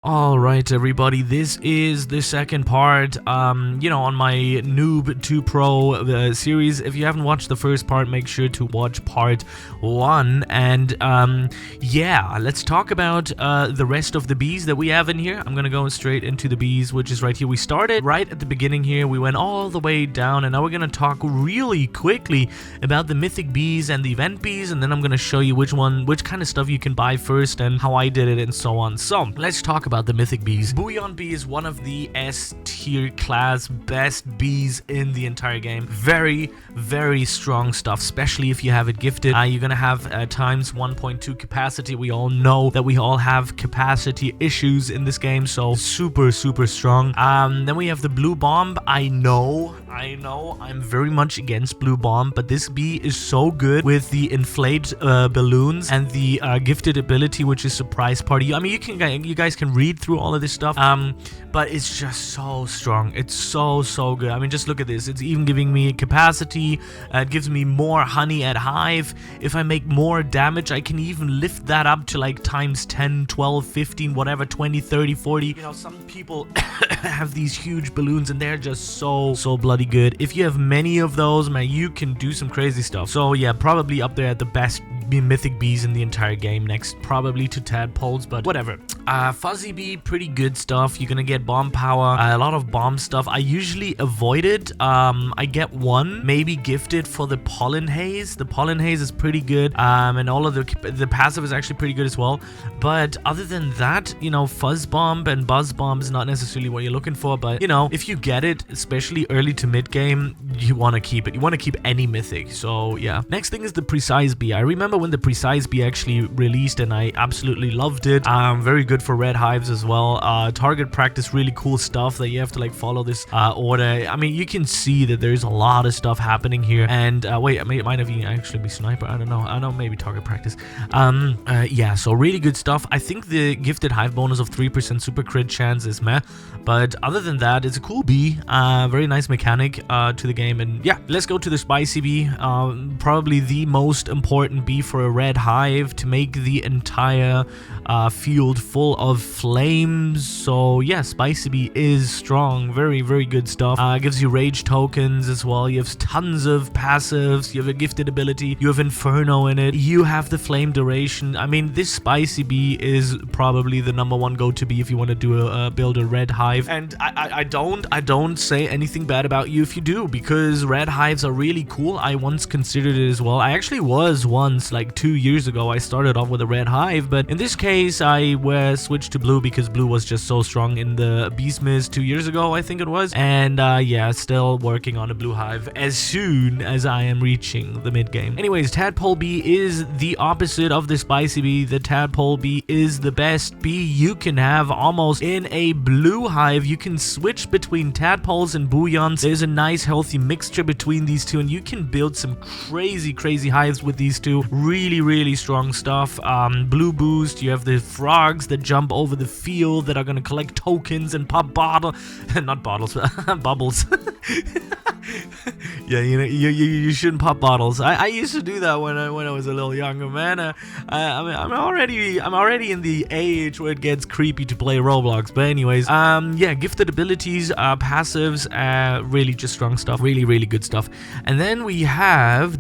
Alright everybody, this is the second part, on my Noob 2 Pro series. If you haven't watched the first part, make sure to watch part 1, and yeah, let's talk about the rest of the bees that we have in here. I'm gonna go straight into the bees, which is right here. We started right at the beginning here, we went all the way down, and now we're gonna talk really quickly about the Mythic Bees and the Event Bees, and then I'm gonna show you which kind of stuff you can buy first and how I did it and so on. So, let's talk about the Mythic Bees. Bouillon Bee is one of the S tier class best bees in the entire game. Very, very strong stuff, especially if you have it gifted. You're gonna have times 1.2 capacity. We all know that we all have capacity issues in this game, so super strong. Then we have the Blue Bomb. I know I'm very much against Blue Bomb, but this bee is so good with the inflate balloons and the gifted ability, which is surprise party. I mean, you guys can read through all of this stuff, but it's just so strong. It's so good. I mean, just look at this. It's even giving me capacity. It gives me more honey at hive. If I make more damage, I can even lift that up to like times 10, 12, 15, whatever, 20, 30, 40. You know, some people have these huge balloons and they're just so bloody good. If you have many of those, man, you can do some crazy stuff. So yeah, probably up there at the best Mythic Bees in the entire game, next probably to Tadpoles, but whatever. Fuzzy Bee, pretty good stuff. You're gonna get bomb power, a lot of bomb stuff. I usually avoid it. I get one maybe gifted for the pollen haze. The pollen haze is pretty good, and all of the passive is actually pretty good as well. But other than that, you know, fuzz bomb and buzz bomb is not necessarily what you're looking for, but you know, if you get it, especially early to mid game, you want to keep it. You want to keep any mythic. So yeah. Next thing is the Precise Bee. I remember when the Precise Bee actually released, and I absolutely loved it. Very good for red hives as well. Target practice, really cool stuff that you have to like follow this order. I mean, you can see that there's a lot of stuff happening here. And wait, it might have even actually be sniper. I don't know, maybe target practice. Yeah, so really good stuff. I think the gifted hive bonus of 3% super crit chance is meh, but other than that, it's a cool bee. Very nice mechanic to the game. And yeah, let's go to the Spicy Bee. Probably the most important bee for a red hive to make the entire field full of flames. So yeah, Spicy Bee is strong. Very good stuff. Gives you rage tokens as well. You have tons of passives. You have a gifted ability. You have Inferno in it. You have the flame duration. I mean, this Spicy Bee is probably the #1 go-to bee if you want to do build a red hive. And I don't say anything bad about you if you do, because red hives are really cool. I once considered it as well. I actually was once, like 2 years ago. I started off with a red hive, but in this case I switched to blue because blue was just so strong in the Beesmas 2 years ago, I think it was. And yeah, still working on a blue hive as soon as I am reaching the mid game. Anyways, Tadpole Bee is the opposite of the Spicy Bee. The Tadpole Bee is the best bee you can have almost in a blue hive. You can switch between tadpoles and bouillons. There's a nice healthy mixture between these two, and you can build some crazy hives with these two. Really strong stuff. Blue boost. You have the frogs that jump over the field that are gonna collect tokens and pop not bottles, bubbles. Yeah, you know, you shouldn't pop bottles. I used to do that when I was a little younger, man. I mean, I'm already in the age where it gets creepy to play Roblox. But anyways, yeah, gifted abilities, passives, really just strong stuff. Really good stuff. And then we have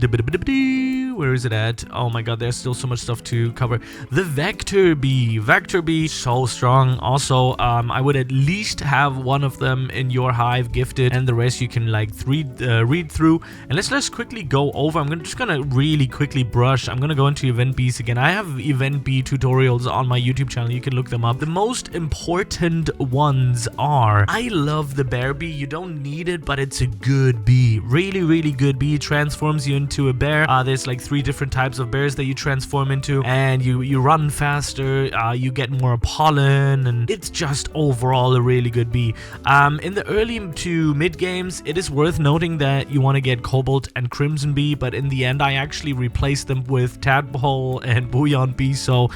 where is it at? Oh my god, there's still so much stuff to cover. The Vector Bee. Vector Bee, so strong. Also, I would at least have one of them in your hive gifted, and the rest you can like read through. And let's quickly go over. I'm just gonna really quickly brush. I'm gonna go into Event Bees again. I have Event Bee tutorials on my YouTube channel. You can look them up. The most important ones are, I love the Bear Bee. You don't need it, but it's a good bee. Really good bee. It transforms you into a bear. There's like 3 different types of bears that you transform into, and you run faster, you get more pollen, and it's just overall a really good bee. In the early to mid games, it is worth noting that you want to get Cobalt and Crimson Bee, but in the end I actually replaced them with Tadpole and Bouillon Bee, so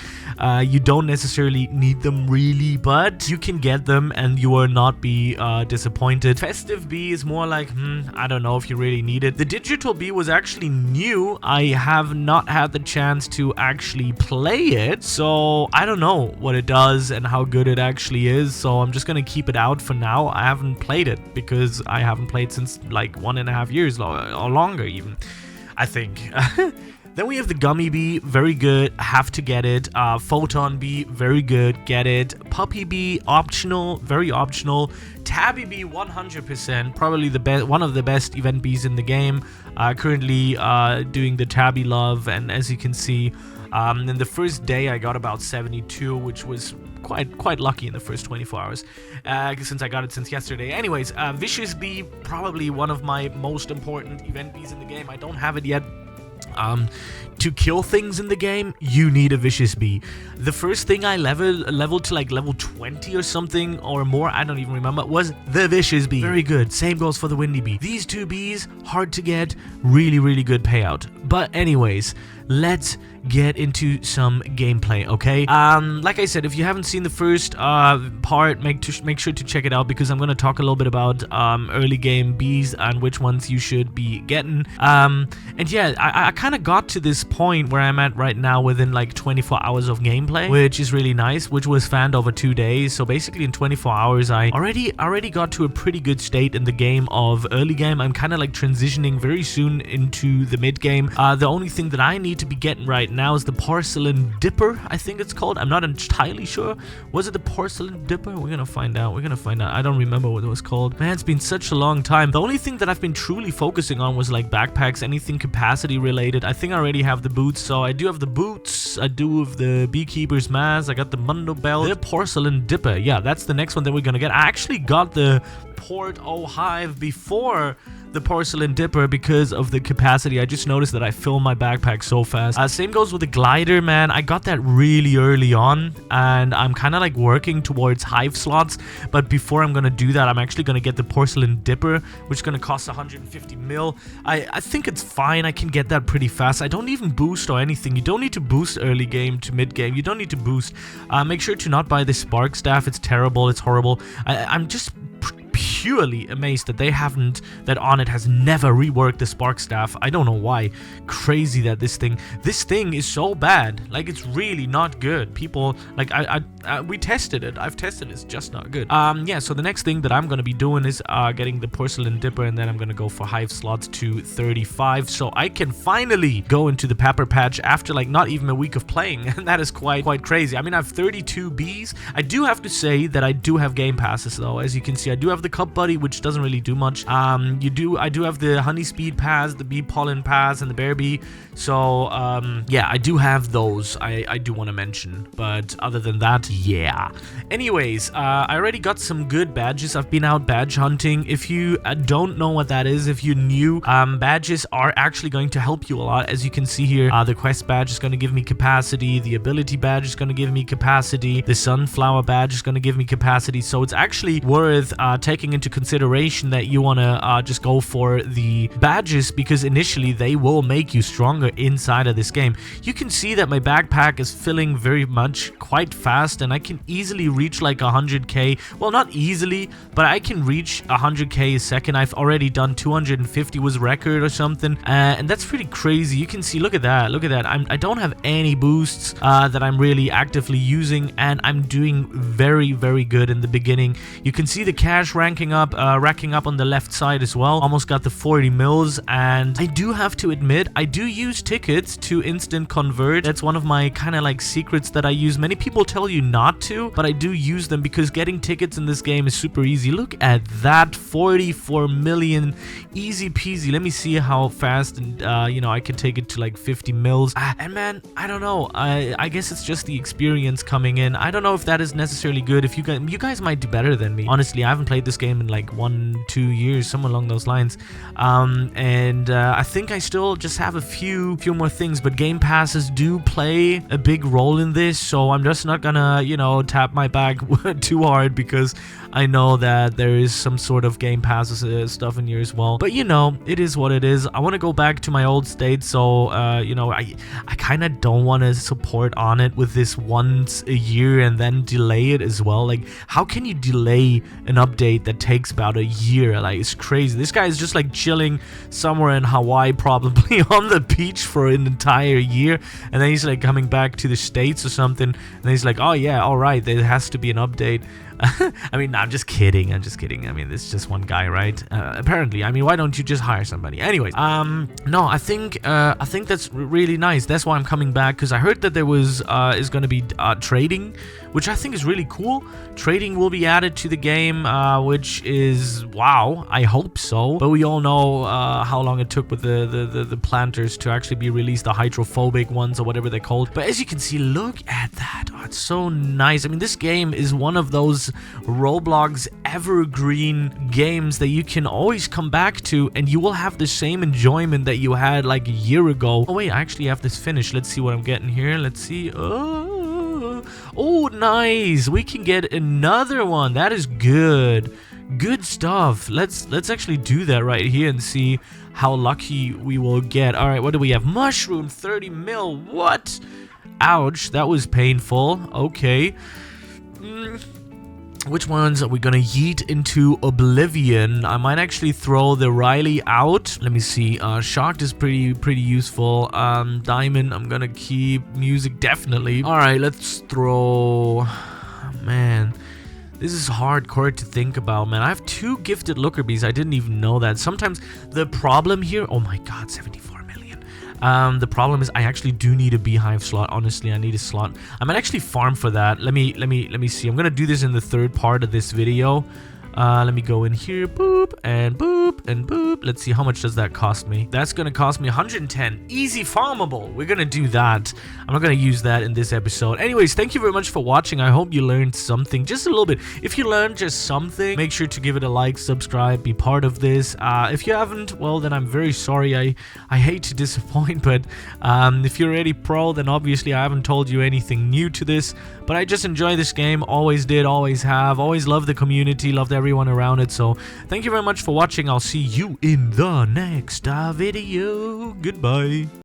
you don't necessarily need them really, but you can get them and you will not be disappointed. Festive Bee is more like, I don't know if you really need it. The Digital Bee was actually new. I have not had the chance to actually play it, so I don't know what it does and how good it actually is, so I'm just gonna keep it out for now. I haven't played it because I haven't played since like 1.5 years or longer even, I think. Then we have the Gummy Bee, very good, have to get it. Photon Bee, very good, get it. Puppy Bee, optional, very optional. Tabby Bee, 100%, probably the best, one of the best event bees in the game. Currently doing the Tabby love, and as you can see, in the first day I got about 72, which was quite lucky in the first 24 hours, since I got it since yesterday. Anyways, Vicious Bee, probably one of my most important event bees in the game. I don't have it yet. To kill things in the game, you need a Vicious Bee. The first thing I leveled to like level 20 or something or more, I don't even remember, was the Vicious Bee. Very good. Same goes for the Windy Bee. These two bees, hard to get, really good payout. But anyways, let's get into some gameplay, okay? Like I said, if you haven't seen the first part, make sure to check it out, because I'm gonna talk a little bit about early game bees and which ones you should be getting. And yeah, I kind of got to this point where I'm at right now within like 24 hours of gameplay, which is really nice, which was fanned over 2 days. So basically in 24 hours, I already got to a pretty good state in the game of early game. I'm kind of like transitioning very soon into the mid game. The only thing that I need to be getting right now is the Porcelain Dipper, I think it's called. I'm not entirely sure. Was it the Porcelain Dipper? We're gonna find out. I don't remember what it was called. Man, it's been such a long time. The only thing that I've been truly focusing on was like backpacks, anything capacity related. I think I already have the boots, so I do have the boots. I do have the Beekeeper's Mask. I got the Mundo Belt. The Porcelain Dipper. Yeah, that's the next one that we're gonna get. I actually got the Port O Hive before the Porcelain Dipper because of the capacity. I just noticed that I fill my backpack so fast. Same goes with the Glider, man. I got that really early on, and I'm kind of like working towards hive slots, but before I'm gonna do that, I'm actually gonna get the Porcelain Dipper, which is gonna cost 150 mil. I think it's fine. I can get that pretty fast. I don't even boost or anything. You don't need to boost early game to mid game. You don't need to boost. Make sure to not buy the Spark Staff. It's terrible. It's horrible. I'm just purely amazed that that Onnit has never reworked the Spark Staff. I don't know why. Crazy that this thing is so bad. Like, it's really not good. People, like, we tested it. I've tested it. It's just not good. Yeah, so the next thing that I'm gonna be doing is getting the Porcelain Dipper, and then I'm gonna go for hive slots to 35, so I can finally go into the Pepper Patch after like not even a week of playing, and that is quite crazy. I mean, I have 32 bees. I do have to say that I do have game passes though. As you can see, I do have the Cup Buddy, which doesn't really do much. I do have the Honey Speed Pass, the Bee Pollen Pass, and the Bear Bee. So yeah, I do have those. I do want to mention, but other than that, yeah. Anyways, I already got some good badges. I've been out badge hunting. If you don't know what that is, if you're new, badges are actually going to help you a lot. As you can see here, the quest badge is going to give me capacity, the ability badge is going to give me capacity, the sunflower badge is going to give me capacity. So it's actually worth taking into consideration that you want to just go for the badges, because initially they will make you stronger inside of this game. You can see that my backpack is filling very much quite fast, and I can easily reach like 100k. Well, not easily, but I can reach 100k a second. I've already done 250 was record or something, and that's pretty crazy. You can see, look at that, I don't have any boosts that I'm really actively using, and I'm doing very good in the beginning. You can see the cash racking up on the left side as well. Almost got the 40 mils, and I do have to admit, I do use tickets to instant convert. That's one of my kind of like secrets that I use. Many people tell you not to, but I do use them because getting tickets in this game is super easy. Look at that, 44 million, easy peasy. Let me see how fast, and you know, I can take it to like 50 mils. And man, I don't know. I guess it's just the experience coming in. I don't know if that is necessarily good. If you guys might do better than me. Honestly, I haven't played this game in like 1-2 years, somewhere along those lines. And I think I still just have a few more things, but game passes do play a big role in this, so I'm just not gonna, you know, tap my back too hard, because I know that there is some sort of game passes stuff in here as well. But you know, it is what it is. I want to go back to my old state, so you know, I kind of don't want to support on it with this once a year and then delay it as well. Like, how can you delay an update that takes about a year. Like, it's crazy. This guy is just like chilling somewhere in Hawaii, probably on the beach for an entire year, and then he's like coming back to the States or something, and then he's like, oh yeah, all right, there has to be an update. I mean, no, I'm just kidding. I mean, this is just one guy, right? Apparently. I mean, why don't you just hire somebody? Anyways, no, I think that's really nice. That's why I'm coming back, because I heard that there was is going to be trading, which I think is really cool. Trading will be added to the game, which is, wow, I hope so. But we all know how long it took with the planters to actually be released, the hydrophobic ones or whatever they're called. But as you can see, look at that. Oh, it's so nice. I mean, this game is one of those Roblox evergreen games that you can always come back to, and you will have the same enjoyment that you had like a year ago. Oh wait, I actually have this finished. Let's see what I'm getting here. Let's see. Oh, nice. We can get another one. That is good. Good stuff. Let's actually do that right here and see how lucky we will get. All right, what do we have? Mushroom, 30 mil. What? Ouch, that was painful. Okay. Which ones are we gonna yeet into oblivion? I might actually throw the Riley out. Let me see. Shark is pretty useful. Diamond, I'm gonna keep. Music, definitely. All right, let's throw. Man, this is hardcore to think about, man. I have 2 gifted looker bees. I didn't even know that. Sometimes the problem here. Oh my God, 74 million. The problem is I actually do need a beehive slot. Honestly, I need a slot. I might actually farm for that. Let me see. I'm gonna do this in the 3rd part of this video. Let me go in here, boop, and boop, and boop. Let's see, how much does that cost me? That's gonna cost me 110. Easy farmable. We're gonna do that. I'm not gonna use that in this episode. Anyways, thank you very much for watching. I hope you learned something, just a little bit. If you learned just something, make sure to give it a like, subscribe, be part of this. If you haven't, well, then I'm very sorry. I hate to disappoint, but if you're already pro, then obviously I haven't told you anything new to this. But I just enjoy this game, always did, always have, always loved the community, loved everyone around it. So thank you very much for watching. I'll see you in the next video. Goodbye.